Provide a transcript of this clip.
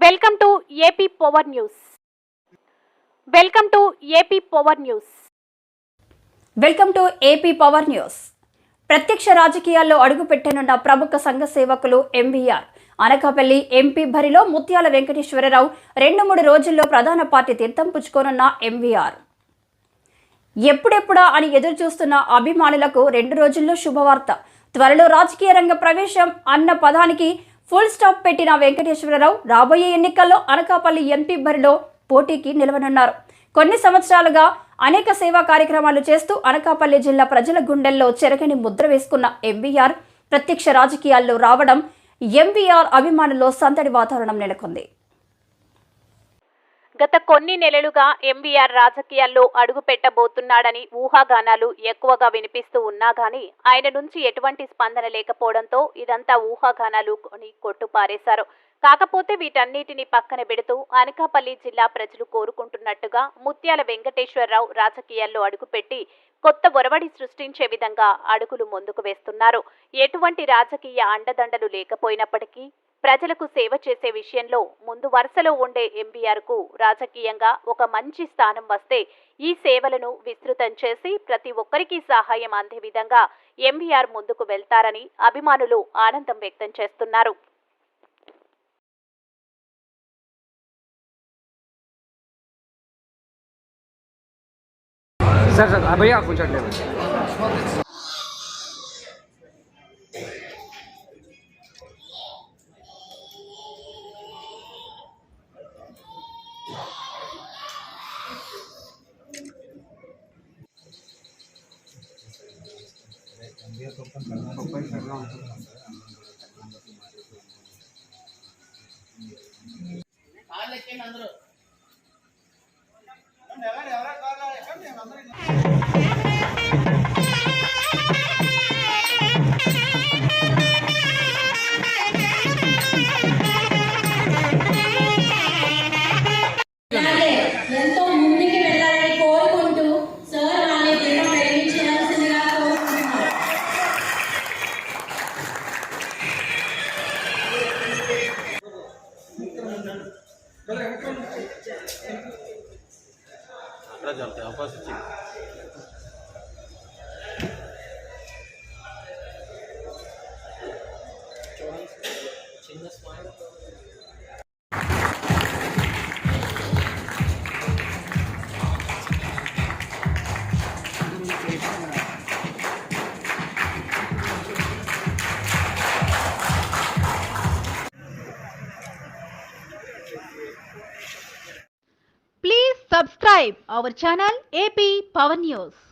Welcome to AP power news. Welcome to AP power news. Welcome to AP power news. ప్రత్యక్ష రాజకీయాల్లో అడుగుపెట్టనున్న ప్రముఖ సంఘ సేవకులు ఎంవీఆర్ అనకాపల్లి ఎంపీ బరిలో ముత్యాల వెంకటేశ్వరరావు 2-3 రోజుల్లో ప్రధాన పార్టీ తీర్థం పుచ్చుకోనున్న ఎంవీఆర్ ఎప్పుడెప్పుడా అని ఎదురు చూస్తున్న అభిమానులకు 2 రోజుల్లో శుభవార్త. త్వరలో రాజకీయ రంగ ప్రవేశం అన్న పదానికి ఫుల్ స్టాప్ పెట్టిన వెంకటేశ్వరరావు రాబోయే ఎన్నికల్లో అనకాపల్లి ఎంపీ బరిలో పోటీకి నిలవనున్నారు. కొన్ని సంవత్సరాలుగా అనేక సేవా కార్యక్రమాలు చేస్తూ అనకాపల్లి జిల్లా ప్రజల గుండెల్లో చెరగని ముద్ర వేసుకున్న ఎంవీఆర్ ప్రత్యక్ష రాజకీయాల్లో రావడం ఎంవీఆర్ అభిమానుల్లో సందడి వాతావరణం నెలకొంది. గత కొన్ని నెలలుగా ఎంవీఆర్ రాజకీయాల్లో అడుగు పెట్టబోతున్నాడని ఊహాగానాలు ఎక్కువగా వినిపిస్తూ ఉన్నా గానీ ఆయన నుంచి ఎటువంటి స్పందన లేకపోవడంతో ఇదంతా ఊహాగానాలు కొని కొట్టుపారేశారు. కాకపోతే వీటన్నిటిని పక్కన పెడుతూ అనకాపల్లి జిల్లా ప్రజలు కోరుకుంటున్నట్టుగా ముత్యాల వెంకటేశ్వరరావు రాజకీయాల్లో అడుగుపెట్టి కొత్త ఒరవడి సృష్టించే విధంగా అడుగులు ముందుకు వేస్తున్నారు. ఎటువంటి రాజకీయ అండదండలు లేకపోయినప్పటికీ ప్రజలకు సేవ చేసే విషయంలో ముందు వరుసలో ఉండే ఎంవీఆర్కు రాజకీయంగా ఒక మంచి స్థానం వస్తే ఈ సేవలను విస్తృతం చేసి ప్రతి ఒక్కరికి సహాయం అందే విధంగా ఎంవీఆర్ ముందుకు వెళ్తారని అభిమానులు ఆనందం వ్యక్తం చేస్తున్నారు. ఎంతో ముందుకు వెళ్ళాలని కోరుకుంటూ సార్ వాళ్ళని ప్రేమించాల్సిందిగా కోరుకుంటున్నారు. Please subscribe our channel AP Power News.